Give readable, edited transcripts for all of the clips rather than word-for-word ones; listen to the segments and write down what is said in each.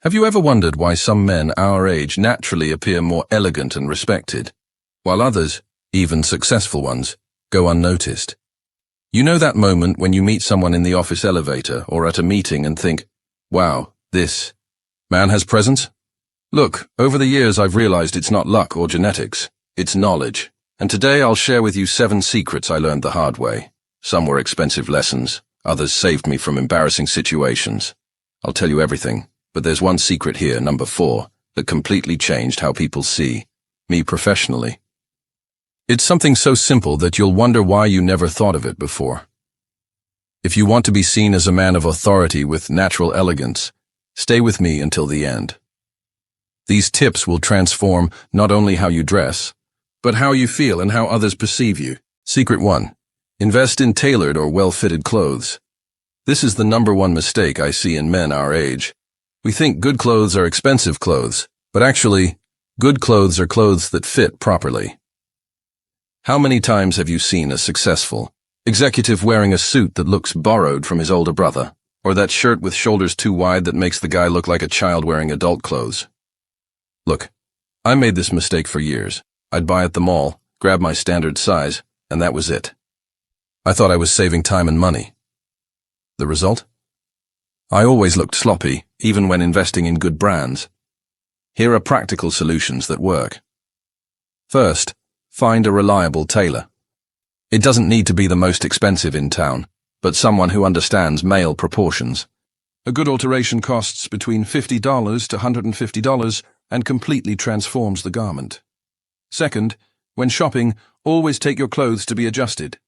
Have you ever wondered why some men our age naturally appear more elegant and respected, while others, even successful ones, go unnoticed? You know that moment when you meet someone in the office elevator or at a meeting and think, wow, this man has presence? Look, over the years I've realized it's not luck or genetics, it's knowledge. And today I'll share with you 7 secrets I learned the hard way. Some were expensive lessons, others saved me from embarrassing situations. I'll tell you everything. But there's one secret here, number 4, that completely changed how people see me professionally. It's something so simple that you'll wonder why you never thought of it before. If you want to be seen as a man of authority with natural elegance, stay with me until the end. These tips will transform not only how you dress, but how you feel and how others perceive you. Secret 1. Invest in tailored or well-fitted clothes. This is the number 1 mistake I see in men our age. We think good clothes are expensive clothes, but actually, good clothes are clothes that fit properly. How many times have you seen a successful executive wearing a suit that looks borrowed from his older brother, or that shirt with shoulders too wide that makes the guy look like a child wearing adult clothes? Look, I made this mistake for years. I'd buy at the mall, grab my standard size, and that was it. I thought I was saving time and money. The result? I always looked sloppy, even when investing in good brands. Here are practical solutions that work. First, find a reliable tailor. It doesn't need to be the most expensive in town, but someone who understands male proportions. A good alteration costs between $50 to $150 and completely transforms the garment. Second, when shopping, always take your clothes to be adjusted.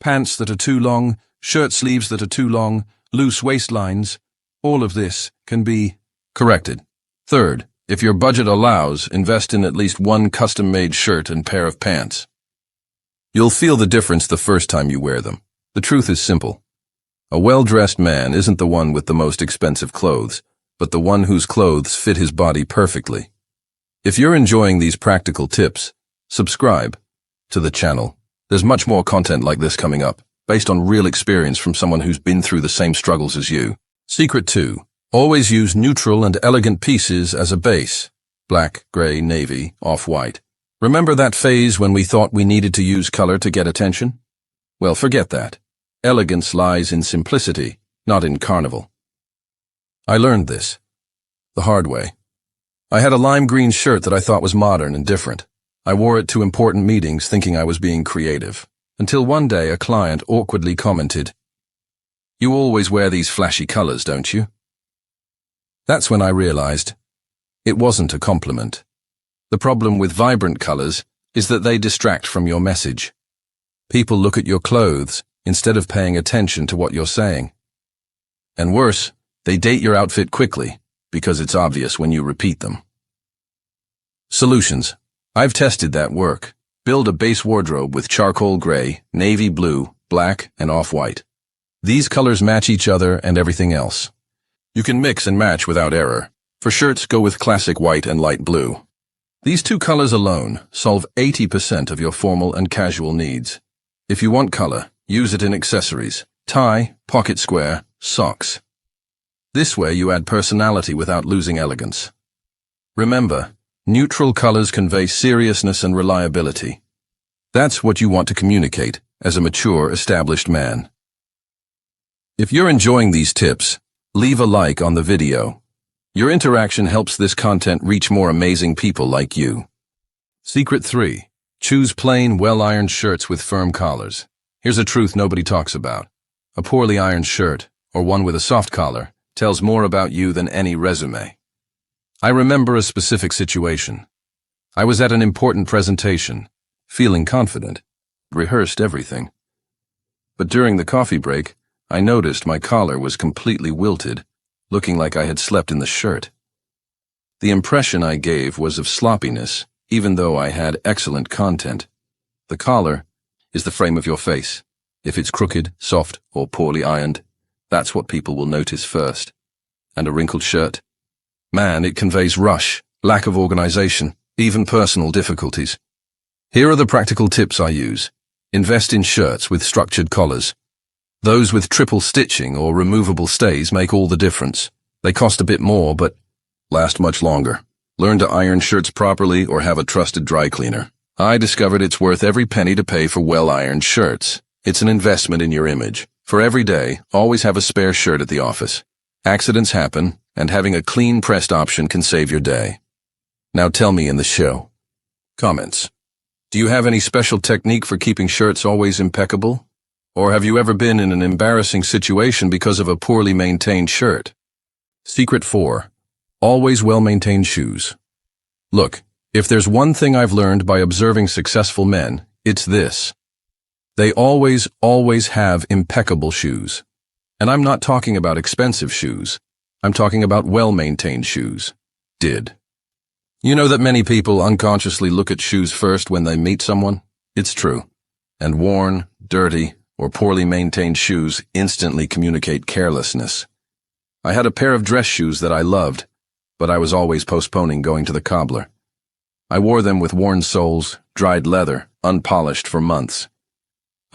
Pants that are too long, shirt sleeves that are too long, loose waistlines, all of this can be corrected. Third, if your budget allows, invest in at least one custom-made shirt and pair of pants. You'll feel the difference the first time you wear them. The truth is simple. A well-dressed man isn't the one with the most expensive clothes, but the one whose clothes fit his body perfectly. If you're enjoying these practical tips, subscribe to the channel. There's much more content like this coming up, based on real experience from someone who's been through the same struggles as you. Secret 2. Always use neutral and elegant pieces as a base. Black, gray, navy, off-white. Remember that phase when we thought we needed to use color to get attention? Well, forget that. Elegance lies in simplicity, not in carnival. I learned this the hard way. I had a lime green shirt that I thought was modern and different. I wore it to important meetings thinking I was being creative, until one day a client awkwardly commented, "You always wear these flashy colors, don't you?" That's when I realized it wasn't a compliment. The problem with vibrant colors is that they distract from your message. People look at your clothes instead of paying attention to what you're saying. And worse, they date your outfit quickly because it's obvious when you repeat them. Solutions. I've tested that work. Build a base wardrobe with charcoal gray, navy blue, black, and off-white. These colors match each other and everything else. You can mix and match without error. For shirts, go with classic white and light blue. These 2 colors alone solve 80% of your formal and casual needs. If you want color, use it in accessories, tie, pocket square, socks. This way you add personality without losing elegance. Remember, neutral colors convey seriousness and reliability. That's what you want to communicate as a mature, established man. If you're enjoying these tips, leave a like on the video. Your interaction helps this content reach more amazing people like you. Secret 3. Choose plain, well-ironed shirts with firm collars. Here's a truth nobody talks about. A poorly ironed shirt, or one with a soft collar, tells more about you than any resume. I remember a specific situation. I was at an important presentation, feeling confident, rehearsed everything. But during the coffee break, I noticed my collar was completely wilted, looking like I had slept in the shirt. The impression I gave was of sloppiness, even though I had excellent content. The collar is the frame of your face. If it's crooked, soft, or poorly ironed, that's what people will notice first. And a wrinkled shirt? Man, it conveys rush, lack of organization, even personal difficulties. Here are the practical tips I use. Invest in shirts with structured collars. Those with triple stitching or removable stays make all the difference. They cost a bit more, but last much longer. Learn to iron shirts properly or have a trusted dry cleaner. I discovered it's worth every penny to pay for well-ironed shirts. It's an investment in your image. For every day, always have a spare shirt at the office. Accidents happen, and having a clean pressed option can save your day. Now tell me in the show. Comments. Do you have any special technique for keeping shirts always impeccable? Or have you ever been in an embarrassing situation because of a poorly maintained shirt? Secret 4. Always well-maintained shoes. Look, if there's one thing I've learned by observing successful men, it's this. They always have impeccable shoes. And I'm not talking about expensive shoes. I'm talking about well-maintained shoes. You know that many people unconsciously look at shoes first when they meet someone? It's true. And worn, dirty, or poorly maintained shoes instantly communicate carelessness. I had a pair of dress shoes that I loved, but I was always postponing going to the cobbler. I wore them with worn soles, dried leather, unpolished for months.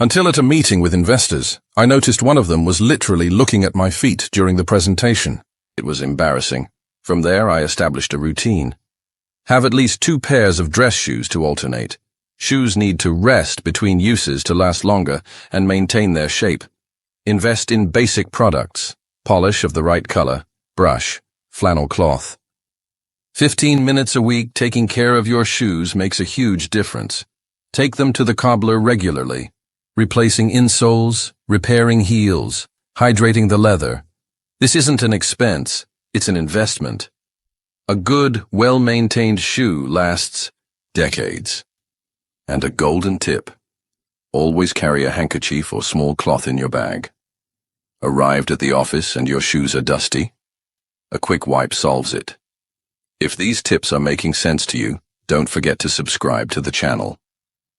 Until at a meeting with investors, I noticed one of them was literally looking at my feet during the presentation. It was embarrassing. From there, I established a routine. Have at least 2 pairs of dress shoes to alternate. Shoes need to rest between uses to last longer and maintain their shape. Invest in basic products. Polish of the right color, brush, flannel cloth. 15 minutes a week taking care of your shoes makes a huge difference. Take them to the cobbler regularly, replacing insoles, repairing heels, hydrating the leather. This isn't an expense, it's an investment. A good, well-maintained shoe lasts decades. And a golden tip. Always carry a handkerchief or small cloth in your bag. Arrived at the office and your shoes are dusty? A quick wipe solves it. If these tips are making sense to you, don't forget to subscribe to the channel.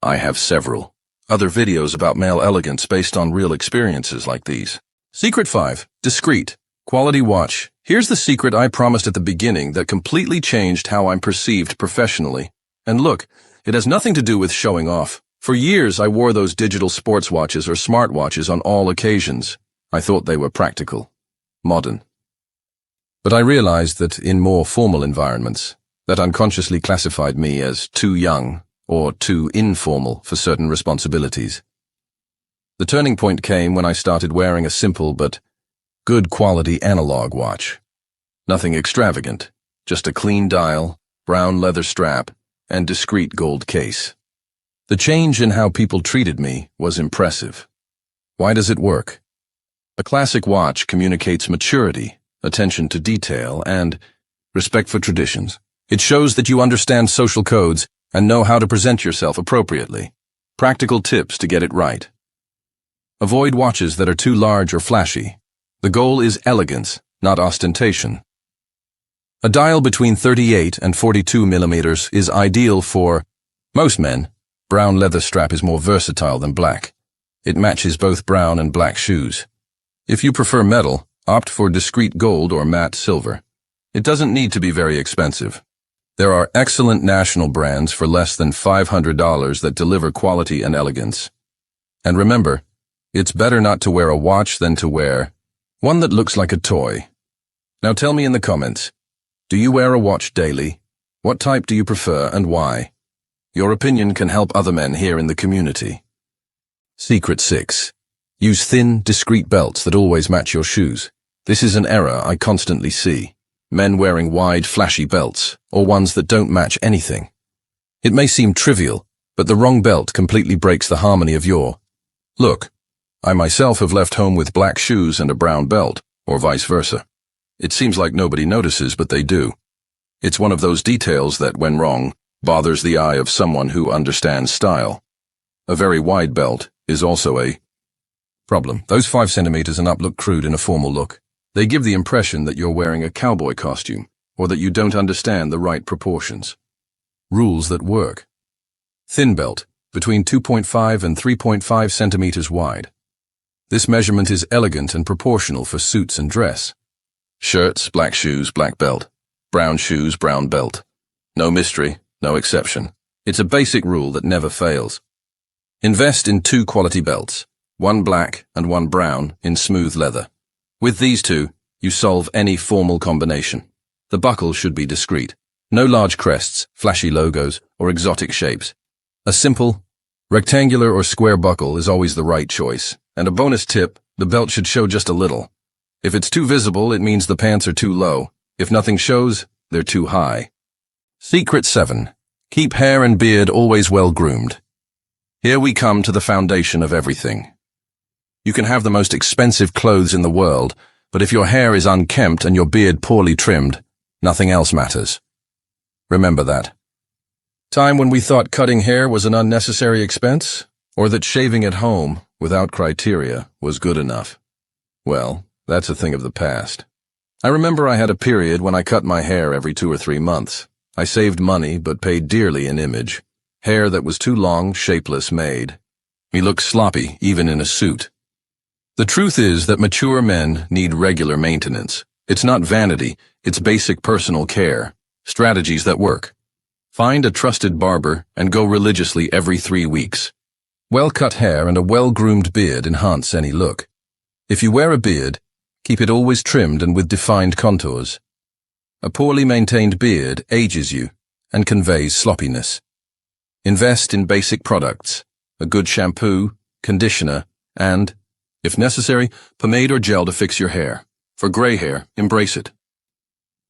I have several other videos about male elegance based on real experiences like these. Secret 5. Discreet. Quality watch. Here's the secret I promised at the beginning that completely changed how I'm perceived professionally. And look, it has nothing to do with showing off. For years, I wore those digital sports watches or smartwatches on all occasions. I thought they were practical, modern. But I realized that in more formal environments, that unconsciously classified me as too young or too informal for certain responsibilities. The turning point came when I started wearing a simple but good quality analog watch. Nothing extravagant, just a clean dial, brown leather strap, and discreet gold case. The change in how people treated me was impressive. Why does it work? A classic watch communicates maturity, attention to detail, and respect for traditions. It shows that you understand social codes and know how to present yourself appropriately. Practical tips to get it right. Avoid watches that are too large or flashy. The goal is elegance, not ostentation. A dial between 38 and 42 millimeters is ideal for most men. Brown leather strap is more versatile than black. It matches both brown and black shoes. If you prefer metal, opt for discreet gold or matte silver. It doesn't need to be very expensive. There are excellent national brands for less than $500 that deliver quality and elegance. And remember, it's better not to wear a watch than to wear one that looks like a toy. Now tell me in the comments, do you wear a watch daily? What type do you prefer and why? Your opinion can help other men here in the community. Secret 6. Use thin, discreet belts that always match your shoes. This is an error I constantly see. Men wearing wide, flashy belts, or ones that don't match anything. It may seem trivial, but the wrong belt completely breaks the harmony of your look. I myself have left home with black shoes and a brown belt, or vice versa. It seems like nobody notices, but they do. It's one of those details that, when wrong, bothers the eye of someone who understands style. A very wide belt is also a problem. Those 5 centimeters and up look crude in a formal look. They give the impression that you're wearing a cowboy costume, or that you don't understand the right proportions. Rules that work. Thin belt, between 2.5 and 3.5 centimeters wide. This measurement is elegant and proportional for suits and dress. Shirts, black shoes, black belt. Brown shoes, brown belt. No mystery, no exception. It's a basic rule that never fails. Invest in 2 quality belts, one black and one brown in smooth leather. With these 2, you solve any formal combination. The buckle should be discreet. No large crests, flashy logos, or exotic shapes. A simple, rectangular or square buckle is always the right choice. And a bonus tip, the belt should show just a little. If it's too visible, it means the pants are too low. If nothing shows, they're too high. Secret 7. Keep hair and beard always well groomed. Here we come to the foundation of everything. You can have the most expensive clothes in the world, but if your hair is unkempt and your beard poorly trimmed, nothing else matters. Remember that. Time when we thought cutting hair was an unnecessary expense, or that shaving at home, without criteria, was good enough. Well, that's a thing of the past. I remember I had a period when I cut my hair every 2 or 3 months. I saved money but paid dearly in image. Hair that was too long, shapeless, made me look sloppy, even in a suit. The truth is that mature men need regular maintenance. It's not vanity, it's basic personal care. Strategies that work. Find a trusted barber and go religiously every 3 weeks. Well-cut hair and a well-groomed beard enhance any look. If you wear a beard, keep it always trimmed and with defined contours. A poorly maintained beard ages you and conveys sloppiness. Invest in basic products, a good shampoo, conditioner, and, if necessary, pomade or gel to fix your hair. For gray hair, embrace it.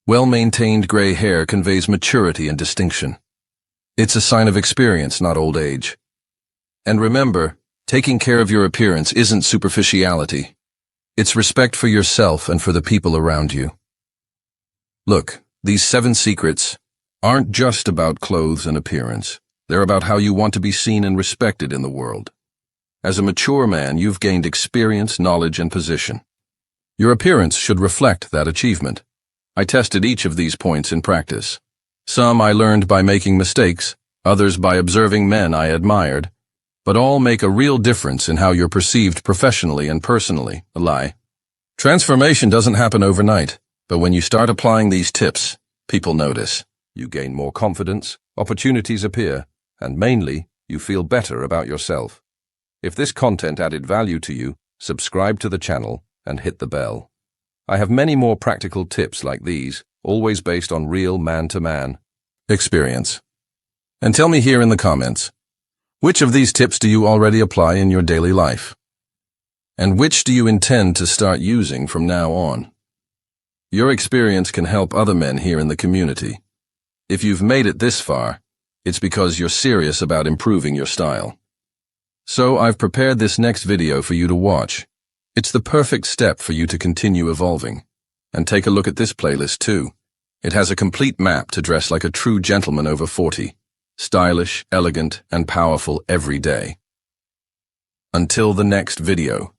Well-maintained gray hair conveys maturity and distinction. It's a sign of experience, not old age. And remember, taking care of your appearance isn't superficiality. It's respect for yourself and for the people around you. Look, these 7 secrets aren't just about clothes and appearance. They're about how you want to be seen and respected in the world. As a mature man, you've gained experience, knowledge, and position. Your appearance should reflect that achievement. I tested each of these points in practice. Some I learned by making mistakes, others by observing men I admired, but all make a real difference in how you're perceived professionally and personally. A lie. Transformation doesn't happen overnight, but when you start applying these tips, people notice. You gain more confidence, opportunities appear, and mainly, you feel better about yourself. If this content added value to you, subscribe to the channel and hit the bell. I have many more practical tips like these, always based on real man-to-man experience. And tell me here in the comments, which of these tips do you already apply in your daily life? And which do you intend to start using from now on? Your experience can help other men here in the community. If you've made it this far, it's because you're serious about improving your style. So I've prepared this next video for you to watch. It's the perfect step for you to continue evolving. And take a look at this playlist too. It has a complete map to dress like a true gentleman over 40. Stylish, elegant, and powerful every day. Until the next video.